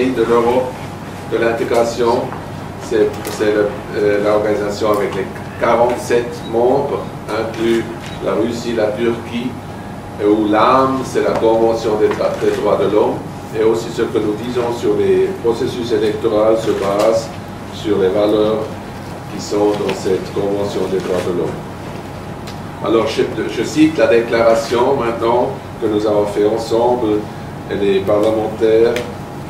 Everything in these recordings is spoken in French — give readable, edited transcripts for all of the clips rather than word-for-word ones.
Conseil de l'Europe, de l'intégration. C'est l'organisation avec les 47 membres, inclus la Russie, la Turquie, où l'âme, c'est la Convention des droits de l'homme. Et aussi ce que nous disons sur les processus électoraux se base sur les valeurs qui sont dans cette Convention des droits de l'homme. Alors je cite la déclaration maintenant que nous avons fait ensemble, et les parlementaires,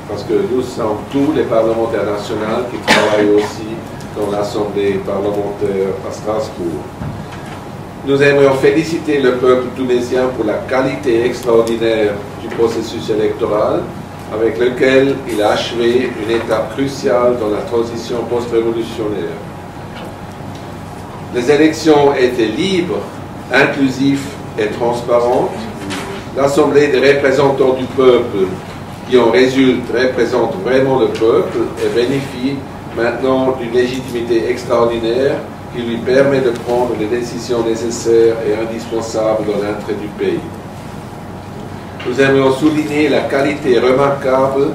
parce que nous sommes tous les parlementaires nationaux qui travaillent aussi dans l'Assemblée parlementaire à Strasbourg. Nous aimerions féliciter le peuple tunisien pour la qualité extraordinaire du processus électoral avec lequel il a achevé une étape cruciale dans la transition post-révolutionnaire. Les élections étaient libres, inclusives et transparentes. L'Assemblée des représentants du peuple qui en résulte représente vraiment le peuple et bénéficie maintenant d'une légitimité extraordinaire qui lui permet de prendre les décisions nécessaires et indispensables dans l'intérêt du pays. Nous aimerions souligner la qualité remarquable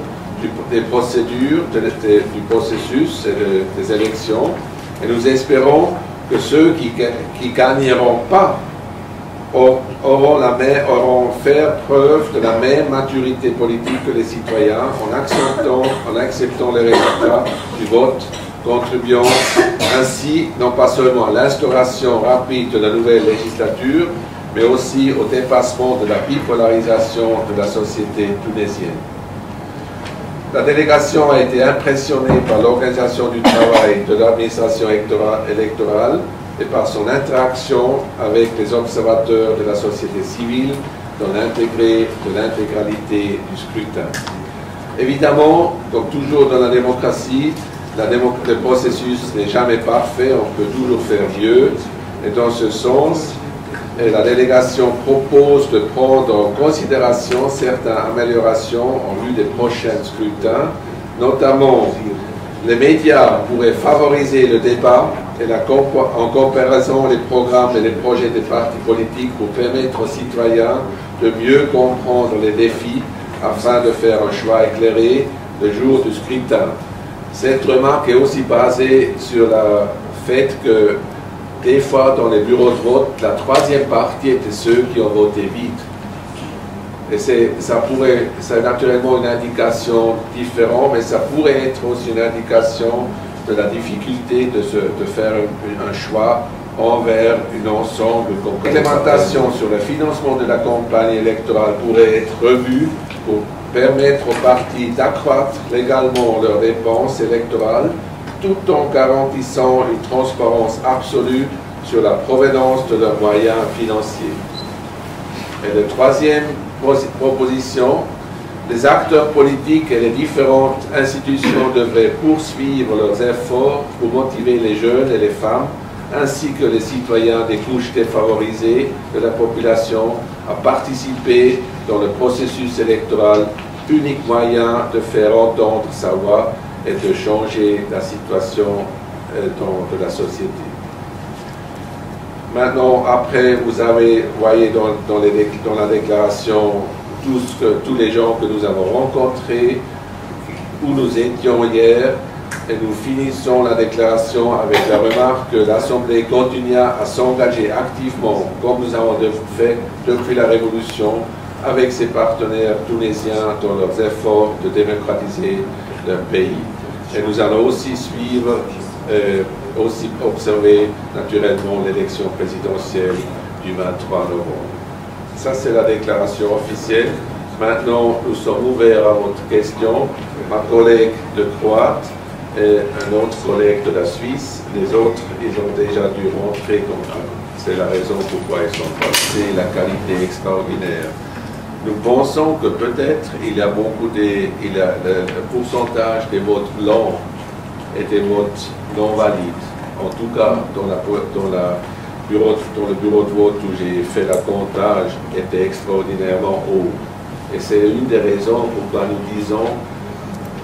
des procédures, du processus et des élections, et nous espérons que ceux qui gagneront pas auront fait preuve de la même maturité politique que les citoyens en acceptant les résultats du vote, contribuant ainsi non pas seulement à l'instauration rapide de la nouvelle législature, mais aussi au dépassement de la bipolarisation de la société tunisienne. La délégation a été impressionnée par l'organisation du travail de l'administration électorale et par son interaction avec les observateurs de la société civile dans l'intégralité du scrutin. Évidemment, comme toujours dans la démocratie, le processus n'est jamais parfait, on peut toujours faire mieux, et dans ce sens, la délégation propose de prendre en considération certaines améliorations en vue des prochains scrutins, notamment les médias pourraient favoriser le débat et en comparaison les programmes et les projets des partis politiques pour permettre aux citoyens de mieux comprendre les défis afin de faire un choix éclairé le jour du scrutin. Cette remarque est aussi basée sur le fait que des fois dans les bureaux de vote, la troisième partie était ceux qui ont voté vite. Et c'est naturellement une indication différente, mais ça pourrait être aussi une indication de la difficulté de faire un choix envers un ensemble. L'implémentation sur le financement de la campagne électorale pourrait être revue pour permettre aux partis d'accroître légalement leurs dépenses électorales tout en garantissant une transparence absolue sur la provenance de leurs moyens financiers. Et la troisième proposition, les acteurs politiques et les différentes institutions devraient poursuivre leurs efforts pour motiver les jeunes et les femmes, ainsi que les citoyens des couches défavorisées de la population à participer dans le processus électoral, unique moyen de faire entendre sa voix et de changer la situation de la société. Maintenant, après, voyez dans la déclaration tous les gens que nous avons rencontrés, où nous étions hier, et nous finissons la déclaration avec la remarque que l'Assemblée continua à s'engager activement, comme nous avons fait depuis la Révolution, avec ses partenaires tunisiens dans leurs efforts de démocratiser leur pays. Et nous allons aussi suivre, aussi observer naturellement l'élection présidentielle du 23 novembre. Ça, c'est la déclaration officielle. Maintenant, nous sommes ouverts à votre question. Ma collègue de Croate et un autre collègue de la Suisse. Les autres, ils ont déjà dû rentrer, donc c'est la raison pourquoi ils sont passés, la qualité extraordinaire. Nous pensons que peut-être il y a le pourcentage des votes blancs et des votes non valides. En tout cas, dans le bureau de vote où j'ai fait le comptage était extraordinairement haut. Et c'est une des raisons pourquoi nous disons,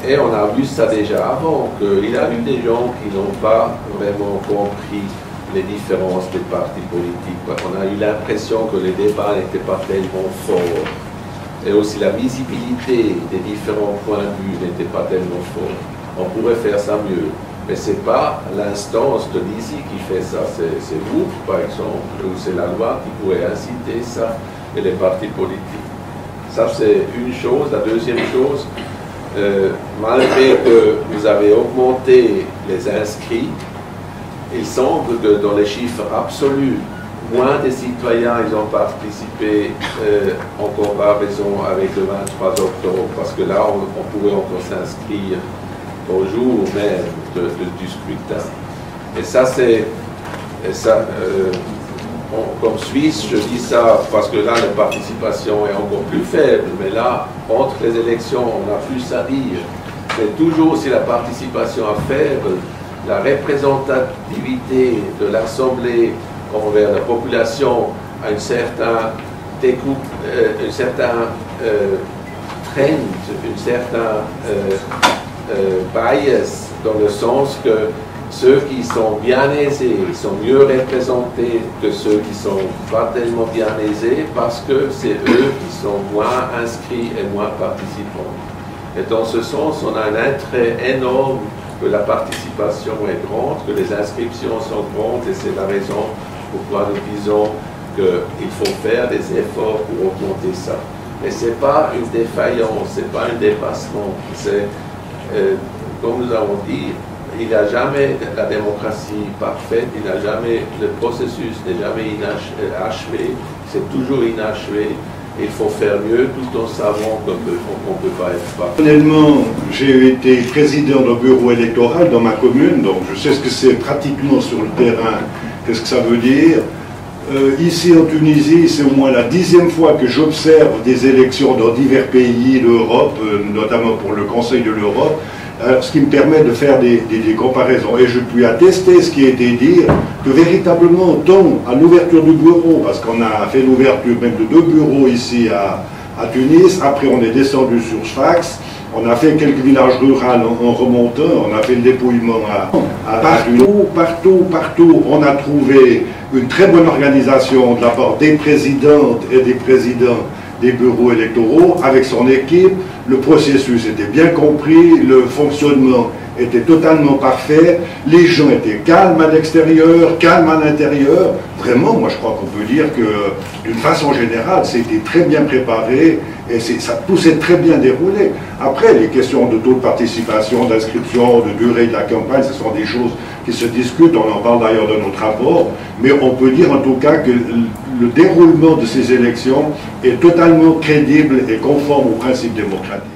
et on a vu ça déjà avant, qu'il y a eu des gens qui n'ont pas vraiment compris les différences des partis politiques. On a eu l'impression que les débats n'étaient pas tellement forts. et aussi la visibilité des différents points de vue n'était pas tellement forte. On pourrait faire ça mieux. Mais ce n'est pas l'instance de l'ISI qui fait ça, c'est vous, par exemple, ou c'est la loi qui pourrait inciter ça, et les partis politiques. Ça, c'est une chose. La deuxième chose, malgré que vous avez augmenté les inscrits, il semble que dans les chiffres absolus, moins de citoyens ils ont participé en comparaison avec le 23 octobre, parce que là, on pouvait encore s'inscrire au jour même du scrutin. Et ça, c'est... comme Suisse, je dis ça parce que là, la participation est encore plus faible, mais là, entre les élections, on a plus à dire. Mais toujours, si la participation est faible, la représentativité de l'Assemblée envers la population a une certaine trend, une certaine bias, dans le sens que ceux qui sont bien aisés sont mieux représentés que ceux qui ne sont pas tellement bien aisés, parce que c'est eux qui sont moins inscrits et moins participants. Et dans ce sens, on a un intérêt énorme que la participation est grande, que les inscriptions sont grandes, et c'est la raison pourquoi nous disons qu'il faut faire des efforts pour augmenter ça. Mais ce n'est pas une défaillance, ce n'est pas un dépassement. C'est, comme nous avons dit, il n'y a jamais la démocratie parfaite, le processus n'est jamais achevé, c'est toujours inachevé. Il faut faire mieux tout en savant qu'on ne peut pas être parfait. Personnellement, j'ai été président d'un bureau électoral dans ma commune, donc je sais ce que c'est pratiquement sur le terrain, qu'est-ce que ça veut dire. Ici en Tunisie, c'est au moins la 10e fois que j'observe des élections dans divers pays d'Europe, notamment pour le Conseil de l'Europe, ce qui me permet de faire des comparaisons. Et je puis attester ce qui a été dit, que véritablement, tant à l'ouverture du bureau, parce qu'on a fait l'ouverture même de 2 bureaux ici à Tunis, après on est descendu sur Sfax, on a fait quelques villages ruraux en remontant, on a fait le dépouillement partout, on a trouvé une très bonne organisation de la part des présidentes et des présidents des bureaux électoraux, avec son équipe. Le processus était bien compris, le fonctionnement était totalement parfait, les gens étaient calmes à l'extérieur, calmes à l'intérieur. Vraiment, moi je crois qu'on peut dire que d'une façon générale, c'était très bien préparé et tout s'est très bien déroulé. Après, les questions de taux de participation, d'inscription, de durée de la campagne, ce sont des choses qui se discutent, on en parle d'ailleurs dans notre rapport, mais on peut dire en tout cas que le déroulement de ces élections est totalement crédible et conforme aux principes démocratiques.